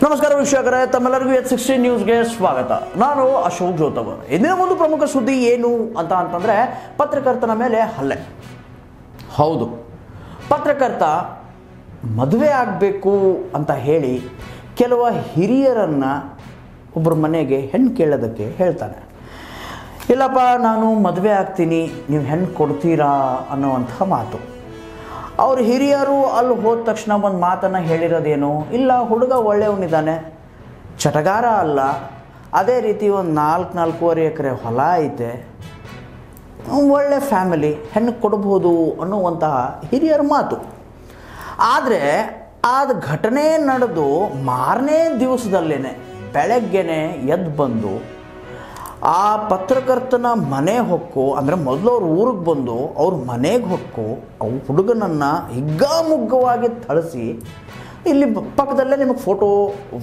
ನಮಸ್ಕಾರ ವೀಕ್ಷಕರೇ, ತಮ್ಮೆಲ್ಲರಿಗೂ H16 ನ್ಯೂಸ್ಗೆ ಸ್ವಾಗತ. ನಾನು ಅಶೋಕ್ ಜೋತವರ್. ಇಂದಿನ ಒಂದು ಪ್ರಮುಖ ಸುದ್ದಿ ಏನು ಅಂತಂದ್ರೆ ಪತ್ರಕರ್ತನ ಮೇಲೆ ಹಲ್ಲೆ. ಹೌದು, ಪತ್ರಕರ್ತ ಮದುವೆ ಆಗಬೇಕು ಅಂತ ಹೇಳಿ ಕೆಲವು ಹಿರಿಯರನ್ನ ಒಬ್ಬರ ಮನೆಗೆ ಹೆಣ್ಣು ಕೇಳೋದಕ್ಕೆ ಹೇಳ್ತಾನೆ. ಇಲ್ಲಪ್ಪ, ನಾನು ಮದುವೆ ಆಗ್ತೀನಿ, ನೀವು ಹೆಣ್ಣು ಕೊಡ್ತೀರಾ ಅನ್ನೋವಂಥ ಮಾತು. ಅವ್ರ ಹಿರಿಯರು ಅಲ್ಲಿ ಹೋದ ತಕ್ಷಣ ಒಂದು ಮಾತನ್ನು ಹೇಳಿರೋದೇನು, ಇಲ್ಲ ಹುಡುಗ ಒಳ್ಳೆಯವನಿದ್ದಾನೆ, ಚಟಗಾರ ಅಲ್ಲ, ಅದೇ ರೀತಿ ಒಂದು 4-4.5 ಎಕರೆ ಹೊಲ ಐತೆ, ಒಳ್ಳೆ ಫ್ಯಾಮಿಲಿ, ಹೆಣ್ಣು ಕೊಡ್ಬೋದು ಅನ್ನುವಂತಹ ಹಿರಿಯರ ಮಾತು. ಆದರೆ ಅದು ಘಟನೆ ನಡೆದು ಮಾರನೇ ದಿವಸದಲ್ಲೇ ಬೆಳಗ್ಗೆನೆ ಎದ್ದು ಬಂದು ಆ ಪತ್ರಕರ್ತನ ಮನೆ ಹೊಕ್ಕು, ಅಂದರೆ ಮೊದಲು ಅವ್ರ ಊರಿಗೆ ಬಂದು ಅವ್ರ ಮನೆಗೆ ಹೊಕ್ಕು ಅವು ಹುಡುಗನನ್ನು ಹಿಗ್ಗಾಮುಗ್ಗವಾಗಿ ಥಳಿಸಿ, ಇಲ್ಲಿ ಪಕ್ಕದಲ್ಲೇ ನಿಮಗೆ ಫೋಟೋ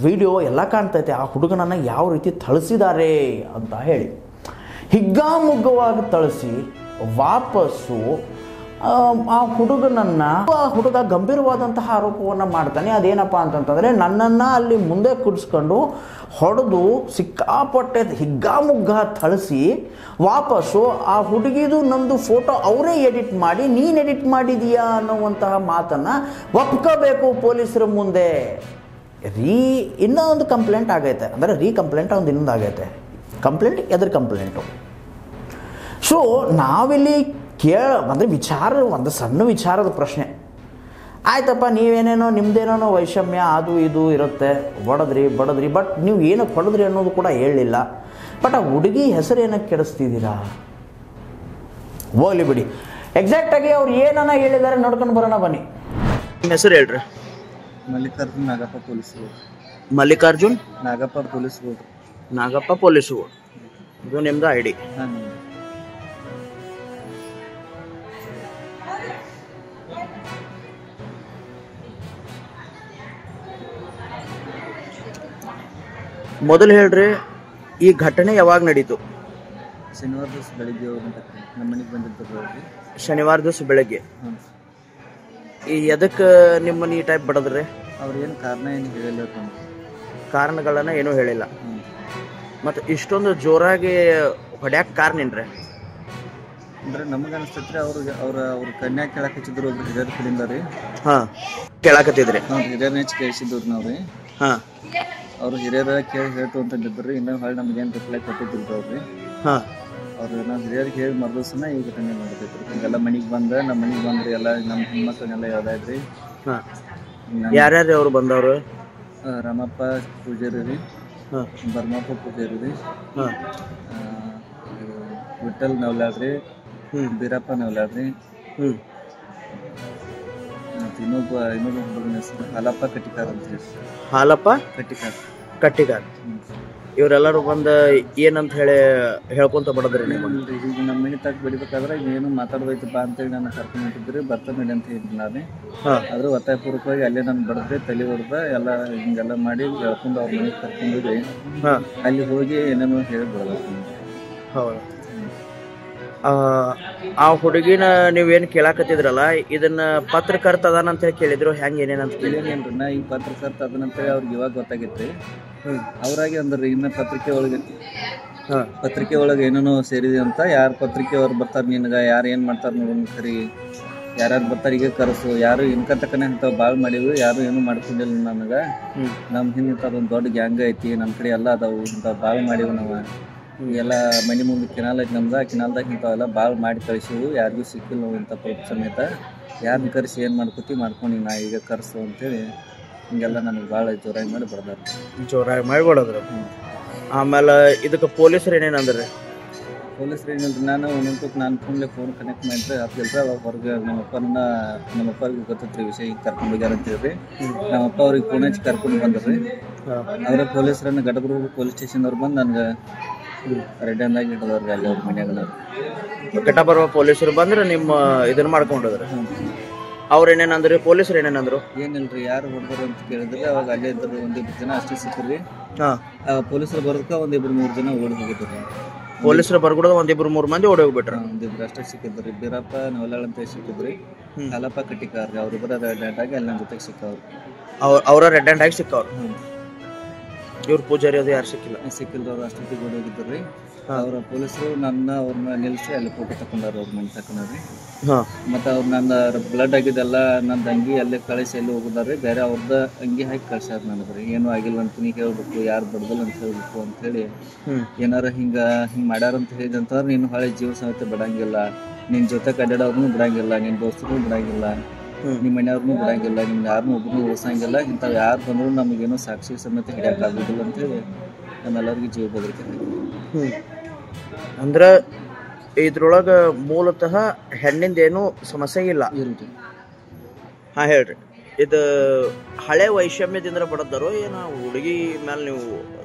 ವಿಡಿಯೋ ಎಲ್ಲ ಕಾಣ್ತೈತೆ, ಆ ಹುಡುಗನನ್ನು ಯಾವ ರೀತಿ ಥಳಿಸಿದ್ದಾರೆ ಅಂತ ಹೇಳಿ ಹಿಗ್ಗಾಮುಗ್ಗವಾಗಿ ಥಳಿಸಿ ವಾಪಸ್ಸು ಆ ಹುಡುಗ ಗಂಭೀರವಾದಂತಹ ಆರೋಪವನ್ನು ಮಾಡ್ತಾನೆ. ಅದೇನಪ್ಪ ಅಂತಂತಂದರೆ, ನನ್ನನ್ನು ಅಲ್ಲಿ ಮುಂದೆ ಕೂಡಿಸ್ಕೊಂಡು ಹೊಡೆದು ಸಿಕ್ಕಾಪಟ್ಟೆ ಹಿಗ್ಗಾಮುಗ್ಗ ಥಳಿಸಿ ವಾಪಸ್ಸು ಆ ಹುಡುಗಿದು ನಮ್ಮದು ಫೋಟೋ ಅವರೇ ಎಡಿಟ್ ಮಾಡಿ, ನೀನು ಎಡಿಟ್ ಮಾಡಿದೀಯಾ ಅನ್ನುವಂತಹ ಮಾತನ್ನು ಒಪ್ಕೋಬೇಕು ಪೊಲೀಸರ ಮುಂದೆ. ಇನ್ನೂ ಒಂದು ಕಂಪ್ಲೇಂಟ್ ಆಗೈತೆ, ಅಂದರೆ ಕಂಪ್ಲೇಂಟ್ ಒಂದು ಇನ್ನೊಂದು ಆಗೈತೆ. ಕಂಪ್ಲೇಂಟ್ ಎದ್ರ ಕಂಪ್ಲೇಂಟು. ಸೊ ನಾವಿಲ್ಲಿ ಅಂದರೆ ಒಂದು ಸಣ್ಣ ವಿಚಾರದ ಪ್ರಶ್ನೆ. ಆಯ್ತಪ್ಪ, ನೀವೇನೇನೋ ನಿಮ್ಮದೇನೋ ವೈಷಮ್ಯ ಅದು ಇದು ಇರುತ್ತೆ, ಬಡದ್ರಿ, ಬಟ್ ನೀವು ಏನಕ್ಕೆ ಹೊಡೆದ್ರಿ ಅನ್ನೋದು ಕೂಡ ಹೇಳಲಿಲ್ಲ. ಬಟ್ ಆ ಹುಡುಗಿ ಹೆಸರು ಏನಕ್ಕೆ ಕೆಡಿಸ್ತಿದ್ದೀರಾ? ಹೋಗ್ಲಿ ಬಿಡಿ, ಎಕ್ಸಾಕ್ಟಾಗಿ ಅವ್ರು ಏನನ್ನ ಹೇಳಿದ್ದಾರೆ ನೋಡ್ಕೊಂಡು ಬರೋಣ ಬನ್ನಿ. ನಿಮ್ಮ ಹೆಸರು ಹೇಳ್ರಿ. Mallikarjun Nagappa police. Mallikarjun Nagappa police. Nagappa police, ಇದು ನಿಮ್ದು ಐ ಡಿ. ಮೊದಲು ಹೇಳ್ರಿ, ಈ ಘಟನೆ ಯಾವಾಗ ನಡೀತು? ಶನಿವಾರ ದಿವಸ ಬೆಳಿಗ್ಗೆ ನಮ್ಮ ಮನೆಗೆ ಬಂದಿರ್ತಾರೆ. ಶನಿವಾರ ದಿವಸ ಬೆಳಗ್ಗೆ. ಈ ಎದಕ್ಕೆ ನಿಮ್ಮನ್ನ ಈ ಟೈಪ್ ಬಡದ್ರಿ? ಅವ್ರು ಏನು ಕಾರಣ ಏನು ಹೇಳಿಲ್ಲ, ಕಾರಣಗಳನ್ನ ಏನೂ ಹೇಳಿಲ್ಲ. ಮತ್ತು ಇಷ್ಟೊಂದು ಜೋರಾಗಿ ಹೊಡ್ಯಾಕ ಕಾರಣ ಏನ್ರಿ? ಅಂದ್ರೆ ನಮಗೆ ಅನಿಸ್ತೈತ್ರಿ, ಅವ್ರ ಕನ್ಯಾ ಕೇಳಕ್ ಹಚ್ಚಿದ್ರು ಒಬ್ರು ಹಿರಿಯರ ಕಡೆಯಿಂದ ರೀ. ಹಾಂ, ಕೇಳಾಕತ್ತಿದ್ರಿ? ಹಿರಿಯರನ್ನ ಹೆಚ್ಚು ಕೇಳಿಸಿದ್ರು ನಾವ್ರಿ. ಹಾಂ, ಅವ್ರು ಹಿರಿಯರ ಕೇಳಿ ಹೇಳ್ತು ಅಂತಂದಿದ್ರಿ. ಇನ್ನೂ ಹೊಳ್ಳಿ ನಮ್ಗೇನು ರಿಪ್ಲೈ ಕೊಟ್ಟಿದ್ರು ಅವ್ರಿ. ಹಾಂ, ಅವ್ರು ನಾವು ಹಿರಿಯರಿಗೆ ಹೇಳಿ ಮರ್ದಿವ್ಸನ ಈ ಘಟನೆ ಮಾಡಿದ್ರಿ. ಹಿಂಗೆಲ್ಲ ಮನೆಗೆ ನಮ್ಮ ಮನೆಗೆ ಬಂದ್ರಿ, ಎಲ್ಲ ನಮ್ಮ ಹೆಣ್ಮಕ್ಳನ್ನೆಲ್ಲ ಯಾವ್ದಾಯ್ತ್ರಿ. ಹಾಂ, ಯಾರ್ಯಾರು ಅವ್ರು ಬಂದವರು? ರಾಮಪ್ಪ ಪೂಜಾರಿ ರೀ, ಬರ್ಮಪ್ಪ ಪೂಜಾರಿ ರೀ, ವಿಠಲ್ ನವಲಾಡ್ರಿ, ಬೀರಪ್ಪ ನವಲಾಡ್ರಿ, ಮತ್ತು ಇನ್ನೊಬ್ಬ ಹುಡುಗನ ಹೆಸರು ಹಾಲಪ್ಪ ಕಟ್ಟಿಕಾರ್ ಅಂತ ಹೇಳಿ. ಹಾಲಪ್ಪ ಕಟ್ಟಿಕಾರ್. ಇವರೆಲ್ಲರೂ ಬಂದು ಏನಂತ ಹೇಳ್ಕೊಂತ ಬಡದ್ರಿ? ಈಗ ನಮ್ಮ ಮನೆ ತಕ್ಕ ಬೆಳಿಬೇಕಾದ್ರೆ ಏನು ಮಾತಾಡ್ಬೇಕಪ್ಪ ಅಂತೇಳಿ ನಾನು ಕರ್ಕೊಂಡು ಹೊಂಟಿದ್ರಿ. ಬರ್ತಾನೆ ಅಂತ ಹೇಳಿದ್ರಿ ನಾನೇ. ಆದ್ರೆ ಒತ್ತಾಯಪೂರ್ವಕವಾಗಿ ಅಲ್ಲೇ ನಾನು ಬಡದ್ರೆ ತಲೆ ಹೊಡೆದ ಎಲ್ಲ ಹಿಂಗೆಲ್ಲ ಮಾಡಿ ಹೇಳ್ಕೊಂಡು ಅವ್ರ ಮನೆಗೆ ಕರ್ಕೊಂಡ್ರಿ. ಅಲ್ಲಿ ಹೋಗಿ ಏನೇನೋ ಹೇಳಿ ಬಿಡಬೇಕು. ಹೌದು, ಆ ಹುಡುಗಿನ ನೀವೇನು ಕೇಳಾಕತ್ತಿದ್ರಲ್ಲ, ಇದನ್ನ ಪತ್ರಕರ್ತ ಅದಾನಂತ ಹೇಳಿ ಕೇಳಿದ್ರು, ಹೆಂಗೆ ಏನೇನಂತ ಕೇಳಿದೇನ್ರಿ ನಾ? ಈ ಪತ್ರಕರ್ತ ಅದನ್ನಂತೇಳಿ ಅವ್ರಿಗೆ ಇವಾಗ ಗೊತ್ತಾಗೈತ್ರಿ. ಅವ್ರಾಗಿ ಅಂದ್ರಿ, ಇನ್ನು ಪತ್ರಿಕೆ ಒಳಗೆ ಏನೇನೋ ಸೇರಿದೆ ಅಂತ. ಯಾರು ಪತ್ರಿಕೆ ಅವ್ರು ಬರ್ತಾರೆ, ನಿನಗೆ ಯಾರು ಏನು ಮಾಡ್ತಾರೆ ನೋಡೋಣ, ಖರೀ ಯಾರ್ಯಾರು ಬರ್ತಾರೆ ಈಗ ಕರೆಸು. ಯಾರು ಇನ್ಕ ತಕ್ಕನೆ ಇಂಥವು ಭಾಳ ಮಾಡಿದ್ವಿ, ಯಾರು ಏನೂ ಮಾಡ್ಕೊಂಡಿಲ್ಲ. ನನಗೆ ನಮ್ಮ ಹಿಂದೆ ಇಂಥದ್ದೊಂದು ದೊಡ್ಡ ಗ್ಯಾಂಗ್ ಐತಿ, ನಮ್ಮ ಕಡೆ ಎಲ್ಲ ಅದಾವು, ಇಂಥವು ಭಾಳ ಮಾಡಿವು. ನಾವು ಎಲ್ಲ ಮನೆ ಮುಂದೆ ಕೆನಾಲ್ ಐತಿ ನಮ್ದು, ಕೆನಾಲ್ದಾಗ ಇಂಥವೆಲ್ಲ ಭಾಳ ಮಾಡಿ ಕಳಿಸಿವು, ಯಾರಿಗೂ ಸಿಕ್ಕಿಲ್ಲ ನಾವು ಇಂಥ ಪ್ರೂಫ್ ಸಮೇತ. ಯಾರನ್ನ ಕರೆಸಿ ಏನು ಮಾಡ್ಕೊಂಡು ನಾ ಈಗ ಕರೆಸು ಅಂತೇಳಿ ಹಿಂಗೆಲ್ಲ ನನಗೆ ಭಾಳ ಜೋರಾಗಿ ಮಾಡಿ ಬಿಡೋದ್ರು. ಆಮೇಲೆ ಇದಕ್ಕೆ ಪೊಲೀಸರು ಏನೇನಂದ್ರೆ? ಪೊಲೀಸರು ಏನಂದ್ರೆ, ನಾನು ಒಂದೊಂದು ಫೋನ್ ಕನೆಕ್ಟ್ ಮಾಡಿದ್ರೆ ಆಗ್ತಿಲ್ರಿ. ಹೊರಗೆ ನಮ್ಮಪ್ಪರಿಗೆ ಗೊತ್ತೈತ್ರಿ ವಿಷಯ, ಈಗ ಕರ್ಕೊಂಡು ಹೋಗ್ಯಾರ ಅಂತ ಹೇಳ್ರಿ. ನಮ್ಮಪ್ಪ ಅವ್ರಿಗೆ ಫೋನ್ ಹಚ್ಚಿ ಕರ್ಕೊಂಡು ಬಂದ್ರಿ. ಅವರ ಪೊಲೀಸರನ್ನ ಗಡಬರು ಪೊಲೀಸ್ ಸ್ಟೇಷನ್ದವ್ರು ಬಂದು ನನಗೆ ರೆಡ್ ಹ್ಯಾಂಡಾಗಿ ಇಟ್ಟದವ್ರಿ ಅಲ್ಲಿ ಅವ್ರ ಮನ್ಯಾಗ. ಘಟಬರುವ ಪೊಲೀಸರು ಬಂದ್ರೆ ನಿಮ್ಮ ಇದನ್ನ ಮಾಡ್ಕೊಂಡ್ರಿ. ಅವ್ರು ಏನೇನಂದ್ರಿ? ಪೊಲೀಸರು ಏನೇನಂದ್ರು? ಏನಿಲ್ರಿ, ಯಾರು ಹೊಡೆದ್ರು ಅಂತ ಕೇಳಿದ್ರೆ ಅವಾಗ ಅಲ್ಲೇ ಇದ್ರು ಒಂದಿಬ್ರು ಜನ ಅಷ್ಟೇ ಸಿಕ್ಕ್ರಿ. ಪೊಲೀಸರು ಬರೋದಕ್ಕೆ 1-2-3 ಜನ ಓಡಿ ಹೋಗಿದ್ರು. ಪೊಲೀಸರು ಬರ್ಗುಡದ 1-2-3 ಮಂದಿ ಓಡಿ ಹೋಗ್ಬಿಟ್ರ. ಒಂದಿಬ್ರು ಅಷ್ಟೇ ಸಿಕ್ಕಿದ್ರಿ. ಬೀರಪ್ಪ ನವಲಾಳ್ ಅಂತ ಸಿಕ್ಕಿದ್ರಿ, ಹಾಲಪ್ಪ ಕಟ್ಟಿಕಾರ್ರಿ. ಅವ್ರಿಬ್ಬರ ರೆಡ್ ಹ್ಯಾಂಡ್ ಆಗಿ ಅಲ್ಲಿ ನನ್ನ ಜೊತೆಗೆ ಸಿಕ್ಕವ್ರು. ಅವರ ರೆಡ್ ಹ್ಯಾಂಡ್ ಆಗಿ ಸಿಕ್ಕವ್ರು. ಇವ್ರ ಪೂಜಾರಿ ಅದು ಯಾರು ಸಿಕ್ಕಿಲ್ಲ? ಸಿಕ್ಕಿಲ್ದವ್ರು ಅಷ್ಟೊತ್ತಿಗೆ ಓಡಿ ಹೋಗಿದ್ರು ರೀ. ಅವ್ರ ಪೊಲೀಸರು ಅವ್ರನ್ನ ನಿಲ್ಲಿಸಿ ಅಲ್ಲಿ ಫೋಟೋ ತಕೊಂಡಾರ, ಅವ್ರ ಮನೆ ತಕೊಂಡ್ರಿ. ಮತ್ತು ಅವ್ರು ನನ್ನ ಬ್ಲಡ್ ಆಗಿದ್ದೆಲ್ಲ ನಂದು ಅಂಗಿ ಅಲ್ಲೇ ಕಳಿಸಿ ಎಲ್ಲಿ ಹೋಗಿದಾರೆ, ಬೇರೆ ಅವ್ರದ್ದು ಅಂಗಿ ಹಾಕಿ ಕಳ್ಸ್ಯಾರ ನನಗೆ ರೀ. ಏನೂ ಆಗಿಲ್ಲ ಅಂತ ನೀ ಹೇಳ್ಬೇಕು, ಯಾರು ಬಡ್ದಲ್ಲ ಅಂತ ಹೇಳ್ಬೇಕು ಅಂಥೇಳಿ. ಏನಾರ ಹಿಂಗೆ ಮಾಡ್ಯಾರ ಅಂತ ಹೇಳಿದಂತವ್ರು ನೀನು ಹೊಳೆ ಜೀವ ಸಮೇತ ಬಿಡಂಗಿಲ್ಲ, ನಿನ್ನ ಜೊತೆ ಅಡ್ಡಾಡೋರ್ನು ಬಿಡಂಗಿಲ್ಲ, ನಿನ್ನ ದೋಸ್ತರು ಬಿಡಂಗಿಲ್ಲ, ನಿಮ್ಮ ಮನೆಯವ್ರನ್ನೂ ಬಿಡಂಗಿಲ್ಲ, ನಿಮ್ಗೆ ಯಾರನ್ನೂ ಒಬ್ಬರನ್ನೂ ಉಳಿಸಂಗಿಲ್ಲ, ಇಂಥವು ಯಾರು ಬಂದರೂ ನಮಗೇನೋ ಸಾಕ್ಷಿ ಸಮೇತ ಹಿಡಿಯೋಕ್ಕಾಗೋದಿಲ್ಲ ಅಂತೇಳಿ ನಮ್ಮೆಲ್ಲರಿಗೂ ಜೀವ ಬೆದರಿಕೆ. ಅಂದ್ರೆ ಇದ್ರೊಳಗೆ ಮೂಲತಃ ಹೆಣ್ಣಿಂದೇನು ಸಮಸ್ಯೆ ಇಲ್ಲ ಇಲ್ರಿ. ಹಾಂ ಹೇಳ್ರಿ. ಇದು ಹಳೆ ವೈಷಮ್ಯದಿಂದ ಬಡದರು ಏನೋ ಹುಡುಗಿ ಮೇಲೆ ನೀವು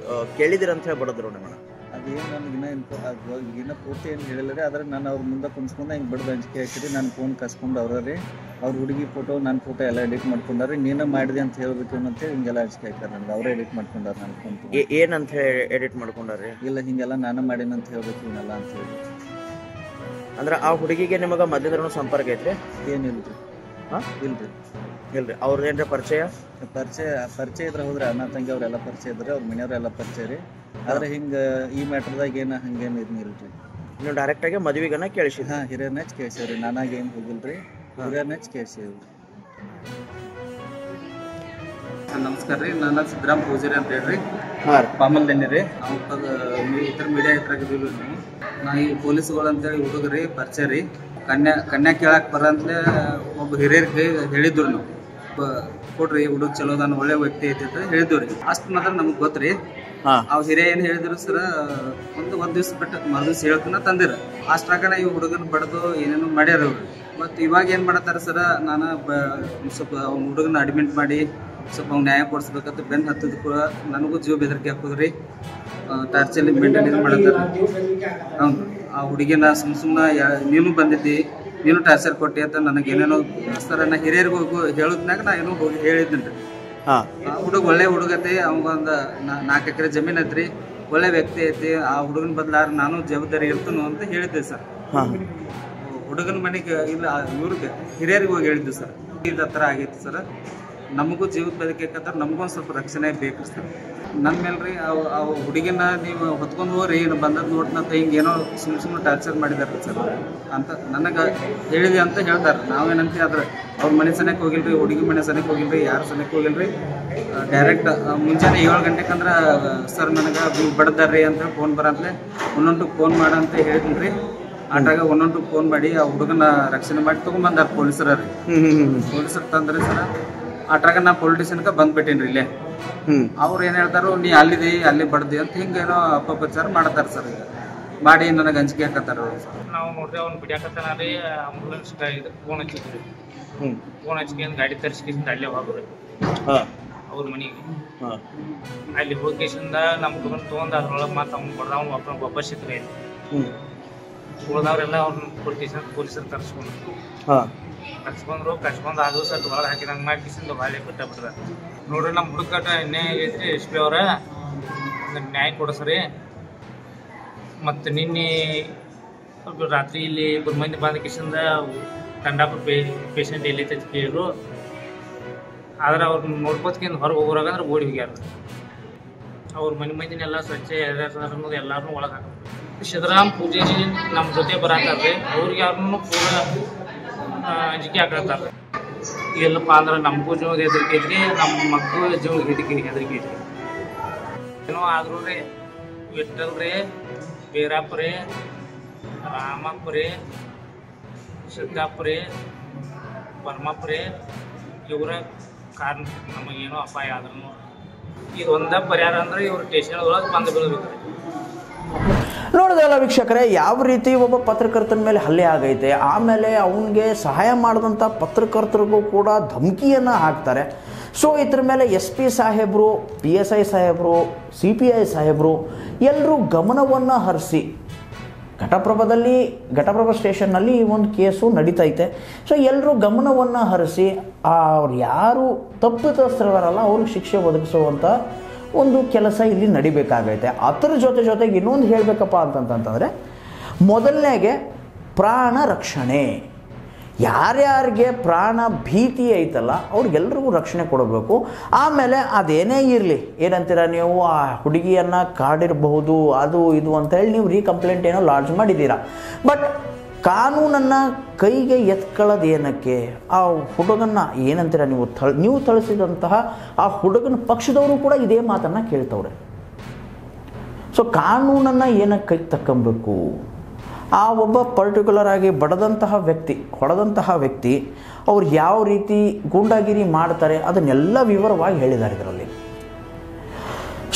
ಕೇಳಿದಿರಂತ ಹೇಳಿ ಬಡದ್ರು ನಿಮ್ಮನ್ನ? ಅದೇನು ನನಗಿನ್ನ ಪೂರ್ತಿ ಏನು ಹೇಳಿಲ್ಲ ರೀ. ಆದರೆ ನಾನು ಅವ್ರ ಮುಂದೆ ಕುಂಸ್ಕೊಂಡು ಹಿಂಗೆ ಬಡ್ದು ಅಂಜಿಕೆ ಹಾಕಿರಿ. ನಾನು ಫೋನ್ ಕಸ್ಕೊಂಡು ಅವ್ರಿ ಅವ್ರ ಹುಡುಗಿ ಫೋಟೋ ನನ್ನ ಫೋಟೋ ಎಲ್ಲ ಎಡಿಟ್ ಮಾಡ್ಕೊಂಡಾರೆ. ನೀನು ಮಾಡಿದೆ ಅಂತ ಹೇಳ್ಬೇಕು ಅಂತೇಳಿ ಹಿಂಗೆಲ್ಲ ಅಂಜಿಕೆ ಹಾಕ್ಯಾರ ನನಗೆ. ಅವರೇ ಎಡಿಟ್ ಮಾಡ್ಕೊಂಡಾರ ನನ್ನ ಫೋನ್. ಏನಂತ ಹೇಳಿ ಎಡಿಟ್ ಮಾಡ್ಕೊಂಡಾರೆ? ಇಲ್ಲ ಹಿಂಗೆಲ್ಲ ನಾನು ಮಾಡೀನಿ ಅಂತ ಹೇಳ್ಬೇಕು ಇವನ್ನೆಲ್ಲ ಅಂತ ಹೇಳಿ. ಅಂದ್ರೆ ಆ ಹುಡುಗಿಗೆ ನಿಮಗೆ ಮಧ್ಯದ್ರೂ ಸಂಪರ್ಕ ಐತ್ರಿ? ಏನಿಲ್ಲ ರೀ. ಹಾಂ ಇಲ್ರಿ ಇಲ್ರಿ. ಅವ್ರದ್ದೇನ್ರಿ ಪರಿಚಯ ಇದ್ರೆ ಹೋದ್ರೆ ಅಣ್ಣ ತಂಗಿ ಅವರೆಲ್ಲ ಪರಿಚಯ ಇದ್ರೆ, ಅವ್ರ ಮನೆಯವರೆಲ್ಲ ಪರಿಚಯ ರೀ. ಆದರೆ ಹಿಂಗೆ ಈ ಮ್ಯಾಟ್ರದಾಗ ಏನು ಹಂಗೇನು ಇಲ್ರಿ. ನೀವು ಡೈರೆಕ್ಟಾಗಿ ಮದುವೆಗನ ಕೇಳಿಸಿದ್ರಿ? ಹಾಂ, ಹಿರಿಯರ್ನ ಹಚ್ಚಿ ಕೇಳಿಸೇವ್ರಿ. ನಾನಾಗೇನು ಹೋಗಿಲ್ಲ ರೀ, ಹಿರಿಯರ್ನ ಹಚ್ಚಿ ಕೇಳಿಸೇವ್ರಿ. ನಮಸ್ಕಾರ ರೀ, ನಾನು ಸಿದ್ದರಾಮ್ ಪೂಜಾರಿ ಅಂತ ಹೇಳ್ರಿ. ಹಾಂ, ಪಾಮಲ್ದೇನಿ ರೀ. ನಾವು ಇತರ ಮೀಡಿಯಾ ಇದ್ರಾಗಿದ್ದೀವಿ. ನಾ ಈ ಪೊಲೀಸ್ಗಳು ಅಂತೇಳಿ ಹುಡುಗರಿ ಪರಿಚಯ ರೀ. ಕನ್ಯಾ ಕೇಳಕ್ಕೆ ಬರಂತಲೇ ಒಬ್ಬ ಹಿರಿಯರಿಗೆ ಹೇಳಿದ್ರು ನಾವು, ಕೊಡ್ರಿ ಹುಡುಗ ಚಲೋದಾನ, ಒಳ್ಳೆ ವ್ಯಕ್ತಿ ಐತಿ ಅಂತ ಹೇಳಿದ್ವಿ ರೀ. ಅಷ್ಟು ಮಾತ್ರ ನಮ್ಗೆ ಗೊತ್ತ್ರಿ. ಅವ್ ಹಿರಿಯ ಏನು ಹೇಳಿದ್ರು ಸರ, ಒಂದ್ ದಿವ್ಸ ಬಿಟ್ಟು ಮರುದಿವ್ಸ ಹೇಳ್ತಾನ ತಂದಿರ. ಅಷ್ಟ್ರಾಗಣ ಈ ಹುಡುಗನ ಬಡ್ದು ಏನೇನು ಮಾಡ್ಯಾರ ಅವ್ರು. ಮತ್ತು ಇವಾಗ ಏನು ಮಾಡತ್ತಾರ ಸರ, ನಾನು ಸ್ವಲ್ಪ ಅವ್ನ ಹುಡುಗನ ಅಡ್ಮಿಟ್ ಮಾಡಿ ಸ್ವಲ್ಪ ಅವ್ನು ನ್ಯಾಯ ಕೊಡಿಸ್ಬೇಕಂತ ಬೆನ್ನು ಹತ್ತದ ಕೂಡ ನನಗೂ ಜೀವ ಬೆದರಿಕೆ ಹಾಕೋದ್ರಿ. ಟಾರ್ಚಲ್ಲಿ ಮೇಂಟೈನ್ ಇದು ಮಾಡತ್ತಾರ. ಹೌದು, ಆ ಹುಡುಗಿನ ಸುಮ್ಮನೆ ನೀನು ಬಂದಿದ್ದಿ, ನೀನು ಟಾರ್ಚರ್ ಕೊಟ್ಟಿ ಅಂತ ನನಗೇನೇನೋ ಸರ. ನಾ ಹಿರಿಯರಿಗೂ ಹೇಳೋದ್ನಾಗ ನಾ ಏನೋ ಹೋಗಿ ಹೇಳಿದ್ದೀನಿ ರೀ. ಹುಡುಗ ಒಳ್ಳೆ ಹುಡುಗತಿ, ಅವಂಗೊಂದು 4 ಎಕರೆ ಜಮೀನು ಐತ್ರಿ, ಒಳ್ಳೆ ವ್ಯಕ್ತಿ ಐತಿ. ಆ ಹುಡುಗನ ಬದಲಾರ ನಾನು ಜವಾಬ್ದಾರಿ ಇರ್ತನು ಅಂತ ಹೇಳಿದ್ದೆ ಸರ್. ಹುಡುಗನ ಮನೆಗೆ ಇಲ್ಲ, ಇವ್ರಿಗೆ ಹಿರಿಯರಿಗೆ ಹೋಗಿ ಹೇಳಿದ್ದೆ ಸರ್. ಇದು ಹತ್ರ ಆಗೈತಿ ಸರ್, ನಮಗೂ ಜೀವದ ಬದುಕೇಕಂದ್ರೆ ನಮಗೊಂದು ಸ್ವಲ್ಪ ರಕ್ಷಣೆ ಬೇಕು ಸರ್. ನನ್ನ ಮೇಲೆ ರೀ ಅವು ಹುಡುಗಿನ ನೀವು ಹೊತ್ಕೊಂಡು ಹೋಗ್ರಿ, ಏನು ಬಂದದ್ದು ನೋಡ್ನಂತ ಹಿಂಗೇನೋ ಸುಮ್ಮನೆ ಟಾರ್ಚರ್ ಮಾಡಿದಾರೆ ಸರ್ ಅಂತ ನನಗೆ ಹೇಳಿದೆ ಅಂತ ಹೇಳ್ತಾರೆ. ನಾವೇನಂತೀವಿ ಆದ್ರೆ ಅವ್ರ ಮನೆ ಸನಕ್ಕೆ ಹೋಗಿಲ್ರಿ, ಹುಡುಗಿ ಮನೆ ಸನಕ್ಕೆ ಹೋಗಿಲ್ರಿ, ಯಾರ ಸನಕ್ಕೆ ಹೋಗಿಲ್ರಿ. ಡೈರೆಕ್ಟ್ ಮುಂಜಾನೆ 7 ಗಂಟೆಕಂದ್ರೆ ಸರ್ ನನಗೆ ಬಡ್ದಾರ್ರಿ ಅಂತ ಫೋನ್ ಬರಂತಲೇ 112 ಫೋನ್ ಮಾಡಂತ ಹೇಳಿದ್ನಿ ರೀ. ಆಟಾಗ 112 ಫೋನ್ ಮಾಡಿ ಆ ಹುಡುಗನ ರಕ್ಷಣೆ ಮಾಡಿ ತೊಗೊಂಡ್ಬಂದಾರ ಪೊಲೀಸರ ರೀ. ಪೊಲೀಸರು ತಂದ್ರಿ ಸರ. ಆಟ್ರಾಗ ನಾ ಪೊಲಿಟಿಷನ್ಗೆ ಬಂದ್ಬಿಟ್ಟೇನಿ ರೀ ಇಲ್ಲೇ. ಅವ್ರು ಏನು ಹೇಳ್ತಾರೋ, ನೀ ಅಲ್ಲಿದೆ ಅಲ್ಲಿ ಬಡ್ದಿ ಅಂತ ಹಿಂಗೇನೋ ಅಪಪ್ರಚಾರ ಮಾಡ್ತಾರೆ ಸರ್. ಈಗ ಮಾಡಿ ನನಗೆ ಅಂಜಿಕೆ ಹಾಕತ್ತಾರ. ನಾವು ನೋಡ್ರಿ ಅವ್ನು ಬಿಡಿಯಾಕತ್ತಾನ ರೀ. Ambulance phone ಹಚ್ಚಿದ್ರಿ. ಫೋನ್ ಹಚ್ಕೊಂಡು ಗಾಡಿ ತರಿಸ್ಕೊಂಡು ಅಲ್ಲೇ ಹೋಗ್ರಿ ಅವ್ರ ಮನೆಗೆ. ಅಲ್ಲಿ ಹೋಗಿಸಿಂದ ನಮ್ಮ ಹುಡುಗನ ತೊಗೊಂಡು ಅದ್ರೊಳಗೆ ಮತ್ತು ಅವ್ನು ಬಡ್ದವ್ನು ವಾಪಸ್ ಸಿಕ್ಕ್ರಿ. ಉಳ್ದವ್ರೆಲ್ಲ ಅವ್ರನ್ನ ಪೊಲೀಸರು ಕರ್ಸ್ಕೊಂಡ್ರು ಆದ್ರೂ ಸರ್ ಒಳಗೆ ಹಾಕಿದಂಗೆ ಮಾಡಿಸಿಂದ ಬಾಳೆ ಬಿಟ್ಟ ನೋಡ್ರಿ. ನಮ್ಮ ಹುಡುಗಟ ನ್ಯಾಯ ಆಗೈತ್ರಿ. ಎಸ್ ಪಿ ಅವರ ನ್ಯಾಯ ಕೊಡಿಸ್ರಿ. ಮತ್ತು ನಿನ್ನೆ ರಾತ್ರಿ ಇಲ್ಲಿ 3 ಮಂದಿ ಬಂದ ಕಿಸಿಂದ ಕಂಡಾಪುರ ಪೇಷಂಟ್ ಎಲ್ಲೈತೆ ಅಂತ ಕೇಳಿದ್ರು. ಆದ್ರೆ ಅವ್ರನ್ನ ನೋಡ್ಕೋತ್ಕೊಂಡು ಹೊರಗೆ ಹೋಗೋರಾಗ ಅಂದ್ರೆ ಓಡಿ ಹೋಗ್ಯಾರ. ಅವ್ರ ಮಂದಿನೆಲ್ಲ ಸ್ವಚ್ಛ ಅನ್ನೋದು ಎಲ್ಲರೂ ಒಳಗೆ ಹಾಕ. ಸಿದ್ದರಾಮ್ ಪೂಜಾರಿ ನಮ್ಮ ಜೊತೆ ಬರಾತಾರ್ರಿ. ಅವ್ರಿಗೆ ಯಾರನ್ನೂ ಪೂರ ಅಂಜಿಕೆ ಹಾಕತ್ತಾರ. ಎಲ್ಲಪ್ಪ ಅಂದ್ರೆ ನಮಗೂ ಜೀವದ ಹೆದರಿಕೆ ಐತ್ರಿ, ನಮ್ಮ ಮಕ್ಕಳು ಜೀವದ ಹೆದರಿಕೆ ಐತ್ರಿ. ಏನೋ ಆದ್ರೂ ರೀ ವಿಠಲ್ ರೀ, ಬೀರಪ್ಪ ರೀ, ರಾಮಪ್ಪ ರೀ, ಸಿದ್ದಪ್ಪ ರೀ, ಪರಮಪ್ಪ ರೀ, ಇವರ ಕಾರಣ ನಮಗೇನೋ ಅಪಾಯ ಆದ್ರೂ ಇದು ಒಂದೇ ಪರಿಹಾರ ಅಂದ್ರೆ ಇವ್ರ ಸ್ಟೇಷನ್ ಒಳಗೆ ಬಂದು ಬೀಳ್ಬೇಕು ರೀ. ನೋಡಿದಲ್ಲ ವೀಕ್ಷಕರೇ, ಯಾವ ರೀತಿ ಒಬ್ಬ ಪತ್ರಕರ್ತನ ಮೇಲೆ ಹಲ್ಲೆ ಆಗೈತೆ. ಆಮೇಲೆ ಅವನಿಗೆ ಸಹಾಯ ಮಾಡಿದಂಥ ಪತ್ರಕರ್ತರಿಗೂ ಕೂಡ ಧಮಕಿಯನ್ನು ಹಾಕ್ತಾರೆ. ಸೊ ಇದ್ರ ಮೇಲೆ SP ಸಾಹೇಬರು, PSI ಸಾಹೇಬರು, CPI ಸಾಹೇಬರು ಎಲ್ಲರೂ ಗಮನವನ್ನು ಹರಿಸಿ ಘಟಪ್ರಭಾ ಸ್ಟೇಷನ್ನಲ್ಲಿ ಈ ಒಂದು ಕೇಸು ನಡೀತೈತೆ. ಸೊ ಎಲ್ಲರೂ ಗಮನವನ್ನು ಹರಿಸಿ ಅವ್ರು ಯಾರು ತಪ್ಪಿತಸ್ಥರಲ್ಲ ಅವ್ರಿಗೆ ಶಿಕ್ಷೆ ಒದಗಿಸುವಂಥ ಒಂದು ಕೆಲಸ ಇಲ್ಲಿ ನಡಿಬೇಕಾಗೈತೆ. ಅದರ ಜೊತೆಗೆ ಇನ್ನೊಂದು ಹೇಳಬೇಕಪ್ಪ ಅಂತಂತಂದರೆ, ಮೊದಲನೇಗೆ ಪ್ರಾಣ ರಕ್ಷಣೆ. ಯಾರ್ಯಾರಿಗೆ ಪ್ರಾಣ ಭೀತಿ ಐತಲ್ಲ ಅವ್ರಿಗೆಲ್ರಿಗೂ ರಕ್ಷಣೆ ಕೊಡಬೇಕು. ಆಮೇಲೆ ಅದೇನೇ ಇರಲಿ, ಏನಂತೀರ ನೀವು, ಆ ಹುಡುಗಿಯನ್ನು ಕಾಡಿರಬಹುದು ಅದು ಇದು ಅಂತೇಳಿ ನೀವು ಕಂಪ್ಲೇಂಟ್ ಏನೋ ಲಾಡ್ಜ್ ಮಾಡಿದ್ದೀರಾ. ಬಟ್ ಕಾನೂನನ್ನು ಕೈಗೆ ಎತ್ಕೊಳ್ಳೋದು ಏನಕ್ಕೆ? ಆ ಹುಡುಗನ್ನ ಏನಂತೀರ ನೀವು ಥಳಿಸಿದಂತಹ ಆ ಹುಡುಗನ ಪಕ್ಷದವರು ಕೂಡ ಇದೇ ಮಾತನ್ನು ಕೇಳ್ತವ್ರೆ. ಸೊ ಕಾನೂನನ್ನು ಏನಕ್ಕೆ ಕೈಗೆ ತಕ್ಕೊಬೇಕು? ಆ ಒಬ್ಬ ಪರ್ಟಿಕ್ಯುಲರ್ ಆಗಿ ಹೊಡೆದಂತಹ ವ್ಯಕ್ತಿ ಅವ್ರು ಯಾವ ರೀತಿ ಗೂಂಡಾಗಿರಿ ಮಾಡ್ತಾರೆ ಅದನ್ನೆಲ್ಲ ವಿವರವಾಗಿ ಹೇಳಿದ್ದಾರೆ ಇದರಲ್ಲಿ.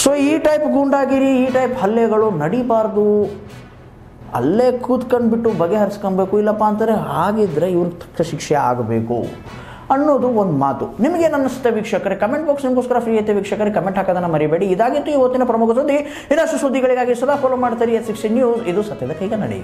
ಸೊ ಈ ಟೈಪ್ ಗೂಂಡಾಗಿರಿ, ಈ ಟೈಪ್ ಹಲ್ಲೆಗಳು ನಡಿಬಾರ್ದು. ಅಲ್ಲೇ ಕೂತ್ಕೊಂಡ್ಬಿಟ್ಟು ಬಗೆಹರಿಸ್ಕೊಬೇಕು. ಇಲ್ಲಪ್ಪ ಅಂತಾರೆ ಆಗಿದ್ದರೆ ಇವ್ರಿಗೆ ತಕ್ಕ ಶಿಕ್ಷೆ ಆಗಬೇಕು ಅನ್ನೋದು ಒಂದು ಮಾತು. ನಿಮಗೇನು ಅನ್ನಿಸುತ್ತೆ ವೀಕ್ಷಕರೇ? ಕಮೆಂಟ್ ಬಾಕ್ಸ್ ನಿಮಗೋಸ್ಕರ ಫ್ರೀ ಐತೆ ವೀಕ್ಷಕರೇ, ಕಮೆಂಟ್ ಹಾಕೋದನ್ನು ಮರಿಬೇಡಿ. ಇದಾಗಿತ್ತು ಇವತ್ತಿನ ಪ್ರಮುಖ ಸುದ್ದಿ. ಇನ್ನಷ್ಟು ಸುದ್ದಿಗಳಿಗಾಗಿ ಸದಾ ಫಾಲೋ ಮಾಡ್ತಾರೆ S16 ನ್ಯೂಸ್. ಇದು ಸತ್ಯದ ಕೈಗೆ ನಡಿ.